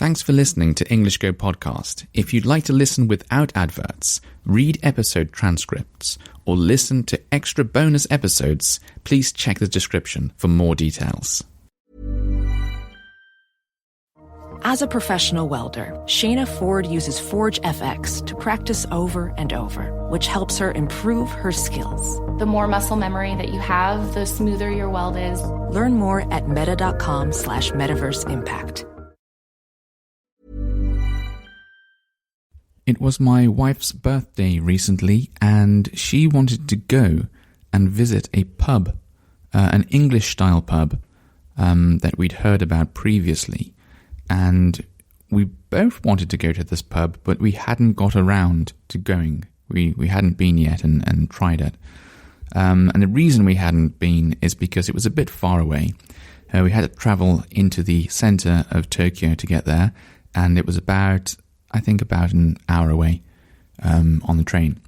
Thanks for listening to English Go Podcast. If you'd like to listen without adverts, read episode transcripts, or listen to extra bonus episodes, please check the description for more details. As a professional welder, Shayna Ford uses Forge FX to practice over and over, which helps her improve her skills. The more muscle memory that you have, the smoother your weld is. Learn more at meta.com/metaverse impact. It was my wife's birthday recently, and she wanted to go and visit a pub, an English-style pub that we'd heard about previously. And we both wanted to go to this pub, but we hadn't got around to going. We hadn't been yet and tried it. And the reason we hadn't been is because it was a bit far away. We had to travel into the center of Tokyo to get there, and it was about an hour away on the train.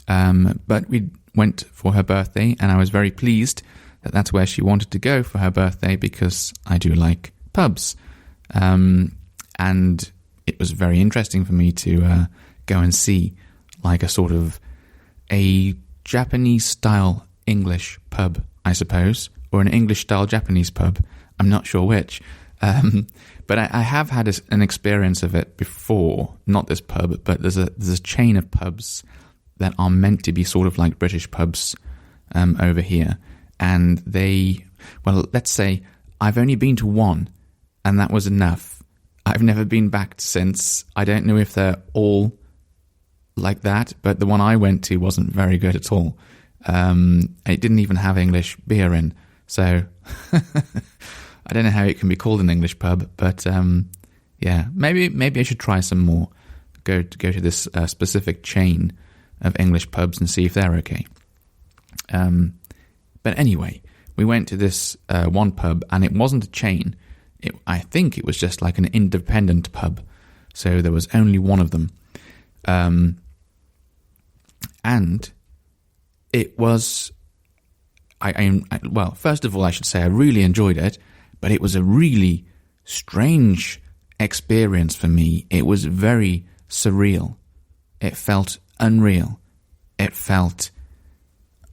But we went for her birthday, and I was very pleased that that's where she wanted to go for her birthday, because I do like pubs. And it was very interesting for me to go and see like a sort of a Japanese-style English pub, I suppose, or an English-style Japanese pub. I'm not sure which. But I have had an experience of it before, not this pub, but there's a chain of pubs that are meant to be sort of like British pubs over here. And let's say I've only been to one, and that was enough. I've never been back since. I don't know if they're all like that, but the one I went to wasn't very good at all. It didn't even have English beer in, so I don't know how it can be called an English pub, but yeah, maybe I should try some more. Go to this specific chain of English pubs and see if they're okay. But anyway, we went to this one pub, and it wasn't a chain. I think it was just like an independent pub, so there was only one of them. And it was, well, first of all, I should say I really enjoyed it, but it was a really strange experience for me. It was very surreal. It felt unreal. It felt,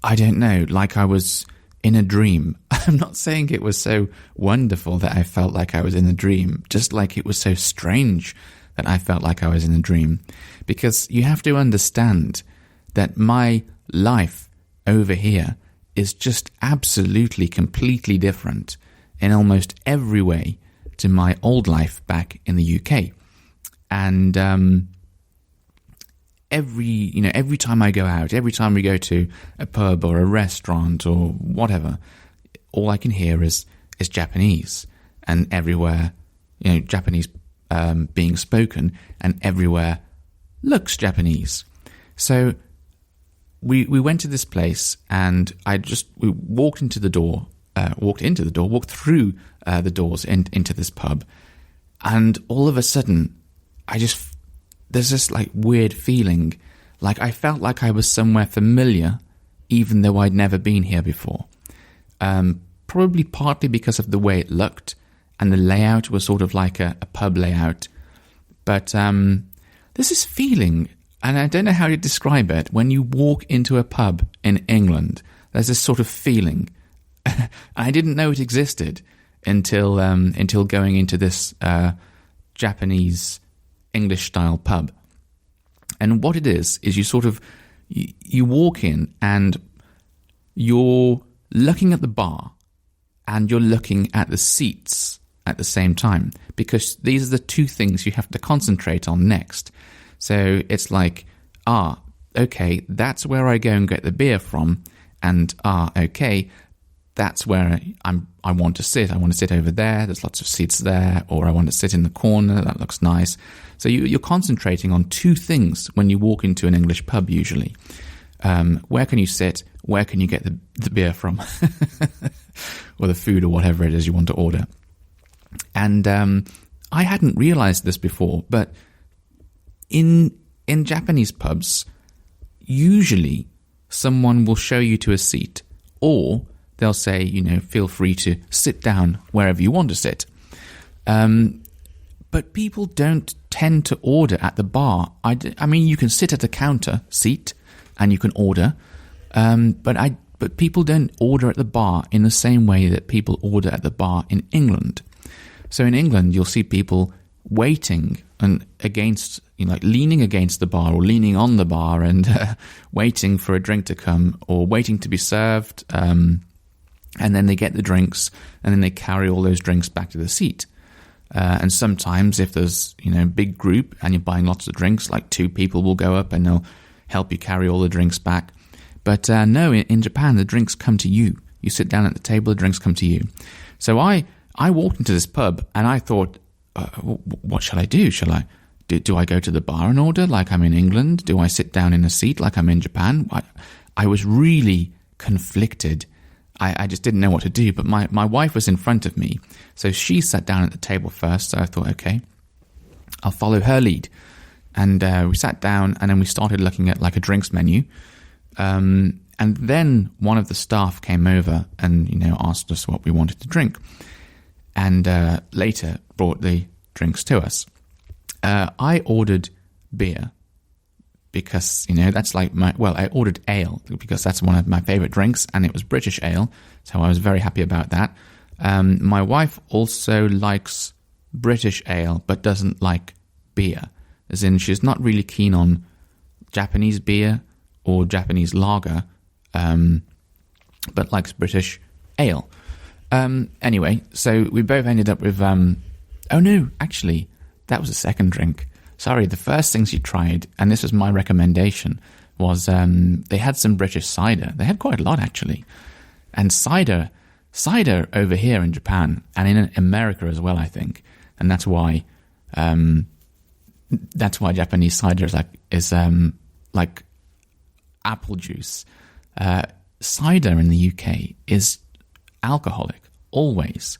I don't know, like I was in a dream. I'm not saying it was so wonderful that I felt like I was in a dream, just like it was so strange that I felt like I was in a dream. Because you have to understand that my life over here is just absolutely, completely different in almost every way to my old life back in the UK. And every time I go out, every time we go to a pub or a restaurant or whatever, all I can hear is Japanese, and everywhere, Japanese being spoken, and everywhere looks Japanese. So we went to this place, and we walked through the doors into this pub, and all of a sudden, there's this like weird feeling, like I felt like I was somewhere familiar, even though I'd never been here before. Probably partly because of the way it looked, and the layout was sort of like a pub layout. But there's this feeling, and I don't know how to describe it, when you walk into a pub in England, there's this sort of feeling. I didn't know it existed until going into this Japanese English-style pub. And what it is you walk in, and you're looking at the bar, and you're looking at the seats at the same time, because these are the two things you have to concentrate on next. So it's like, okay, that's where I go and get the beer from, and okay, that's where I want to sit. I want to sit over there. There's lots of seats there. Or I want to sit in the corner. That looks nice. So you're concentrating on two things when you walk into an English pub usually. Where can you sit? Where can you get the beer from? Or the food or whatever it is you want to order. And I hadn't realized this before, but in Japanese pubs, usually someone will show you to a seat, or they'll say, feel free to sit down wherever you want to sit. But people don't tend to order at the bar. I mean, you can sit at a counter seat and you can order, but people don't order at the bar in the same way that people order at the bar in England. So in England, you'll see people waiting and against, like leaning against the bar or leaning on the bar and waiting for a drink to come or waiting to be served. And then they get the drinks and then they carry all those drinks back to the seat. And sometimes if there's, big group and you're buying lots of drinks, like 2 people will go up and they'll help you carry all the drinks back. But no, in Japan, the drinks come to you. You sit down at the table, the drinks come to you. So I walked into this pub and I thought, what shall I do? Do I go to the bar and order like I'm in England? Do I sit down in a seat like I'm in Japan? I was really conflicted. I just didn't know what to do, but my wife was in front of me. So she sat down at the table first. So I thought, okay, I'll follow her lead. And we sat down and then we started looking at like a drinks menu. And then one of the staff came over and, asked us what we wanted to drink. And later brought the drinks to us. I ordered beer. Because, that's like I ordered ale because that's one of my favorite drinks and it was British ale. So I was very happy about that. My wife also likes British ale, but doesn't like beer. As in, she's not really keen on Japanese beer or Japanese lager, but likes British ale. Anyway, so we both ended up with, oh no, actually, that was a second drink. Sorry, the first thing she tried, and this was my recommendation, was they had some British cider. They had quite a lot, actually. And cider over here in Japan, and in America as well, I think. And that's why Japanese cider is like apple juice. Cider in the UK is alcoholic, always.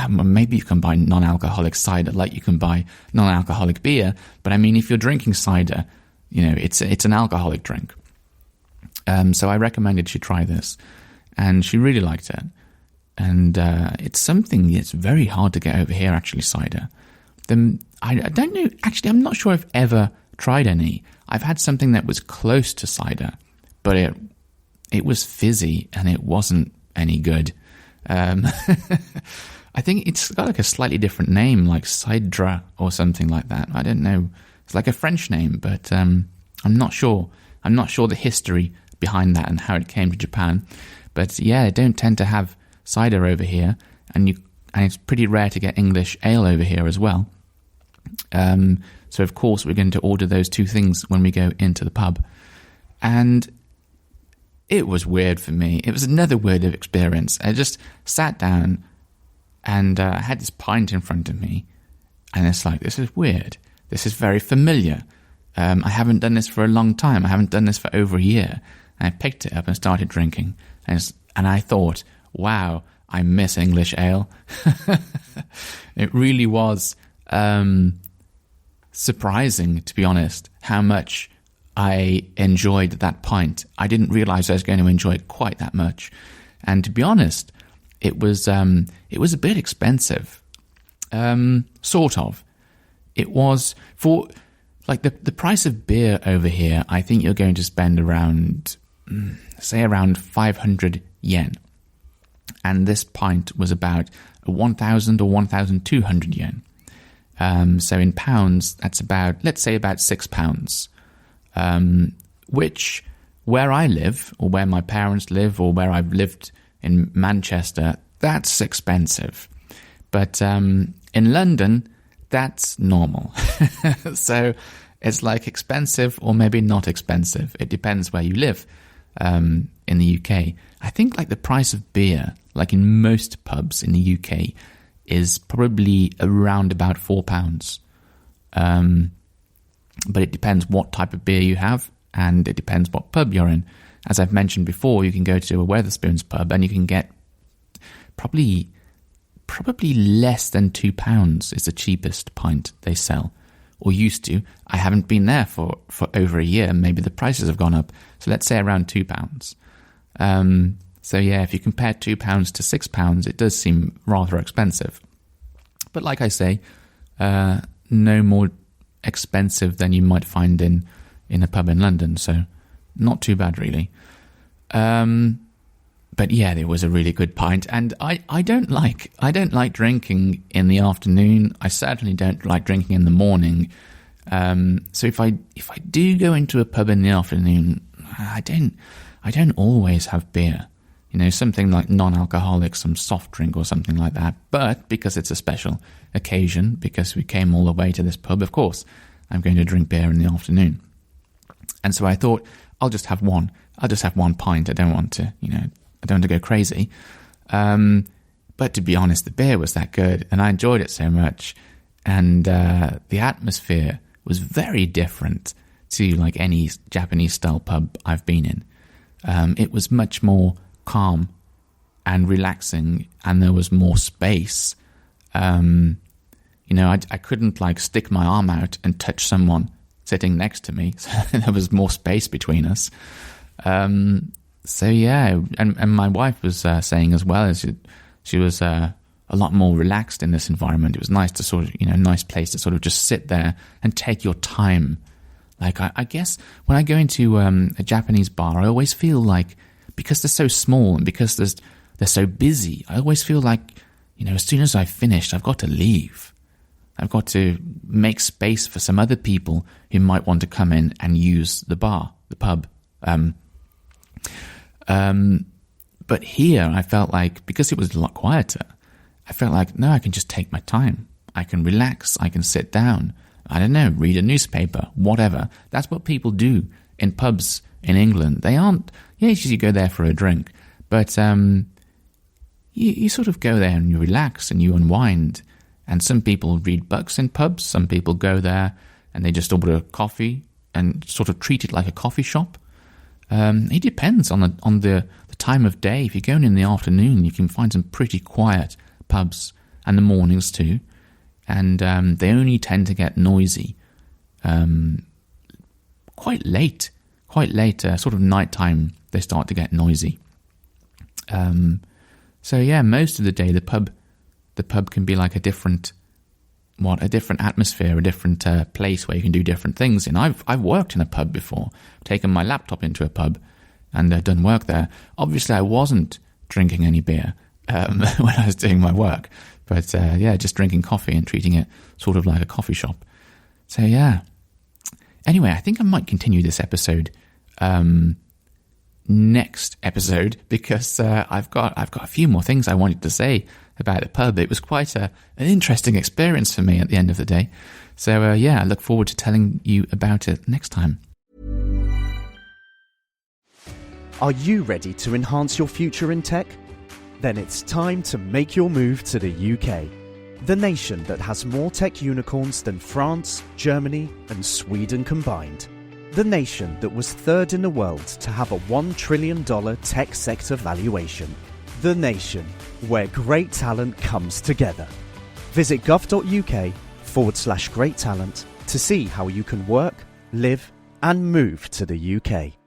Maybe you can buy non-alcoholic cider like you can buy non-alcoholic beer, but I mean, if you're drinking cider, it's an alcoholic drink. So I recommended she try this, and she really liked it. And it's something that's very hard to get over here, actually, cider. I don't know, actually, I'm not sure I've ever tried any. I've had something that was close to cider, but it was fizzy and it wasn't any good. I think it's got like a slightly different name, like Cidra or something like that. I don't know. It's like a French name, but I'm not sure. I'm not sure the history behind that and how it came to Japan. But yeah, I don't tend to have cider over here, and it's pretty rare to get English ale over here as well. So of course we're going to order those 2 things when we go into the pub. And it was weird for me. It was another weird experience. I just sat down and I had this pint in front of me. And it's like, this is weird. This is very familiar. I haven't done this for a long time. I haven't done this for over a year. And I picked it up and started drinking. And I thought, wow, I miss English ale. It really was surprising, to be honest, how much I enjoyed that pint. I didn't realize I was going to enjoy it quite that much. And to be honest, it was a bit expensive. Sort of. It was for like the price of beer over here, I think you're going to spend around 500 yen. And this pint was about 1,000 or 1,200 yen. So in pounds, that's let's say about £6. Which, where I live, or where my parents live, or where I've lived in Manchester, that's expensive. But in London, that's normal. So it's like expensive or maybe not expensive. It depends where you live in the UK. I think like the price of beer, like in most pubs in the UK, is probably around about £4. But it depends what type of beer you have, and it depends what pub you're in. As I've mentioned before, you can go to a Wetherspoons pub and you can get probably less than £2 is the cheapest pint they sell, or used to. I haven't been there for over a year. Maybe the prices have gone up. So let's say around £2. So yeah, if you compare £2 to £6, it does seem rather expensive. But like I say, no more expensive than you might find in a pub in London, so not too bad really. But yeah, it was a really good pint, and I don't like drinking in the afternoon. I certainly don't like drinking in the morning. So if I do go into a pub in the afternoon, I don't always have beer. Something like non-alcoholic, some soft drink or something like that. But because it's a special occasion, because we came all the way to this pub, of course, I'm going to drink beer in the afternoon. And so I thought, I'll just have one pint. I don't want to, I don't want to go crazy. But to be honest, the beer was that good, and I enjoyed it so much. And the atmosphere was very different to like any Japanese-style pub I've been in. It was much more calm and relaxing, and there was more space. I couldn't like stick my arm out and touch someone sitting next to me. So there was more space between us. So yeah, and my wife was saying as well, as she was a lot more relaxed in this environment. It was nice to sort of, nice place to sort of just sit there and take your time. Like I guess when I go into a Japanese bar, I always feel like, because they're so small and because they're so busy, I always feel like, as soon as I've finished, I've got to leave. I've got to make space for some other people who might want to come in and use the pub. But here I felt like, because it was a lot quieter, I felt like, no, I can just take my time. I can relax. I can sit down. I don't know, read a newspaper, whatever. That's what people do in pubs in England. They aren't, you go there for a drink, but you sort of go there and you relax and you unwind. And some people read books in pubs. Some people go there and they just order coffee and sort of treat it like a coffee shop. It depends on the time of day. If you're going in the afternoon, you can find some pretty quiet pubs, and the mornings too. And they only tend to get noisy quite late, sort of nighttime. They start to get noisy. So yeah, most of the day the pub can be like a different atmosphere, a different place where you can do different things. And I've worked in a pub before, taken my laptop into a pub and done work there. Obviously, I wasn't drinking any beer when I was doing my work, but just drinking coffee and treating it sort of like a coffee shop. So yeah. Anyway, I think I might continue this episode next episode, because I've got a few more things I wanted to say about the pub. It was quite an interesting experience for me at the end of the day. So I look forward to telling you about it next time. Are you ready to enhance your future in tech? Then it's time to make your move to the UK, the nation that has more tech unicorns than France, Germany and Sweden combined. The nation that was third in the world to have a $1 trillion tech sector valuation. The nation where great talent comes together. Visit gov.uk/great talent to see how you can work, live and move to the UK.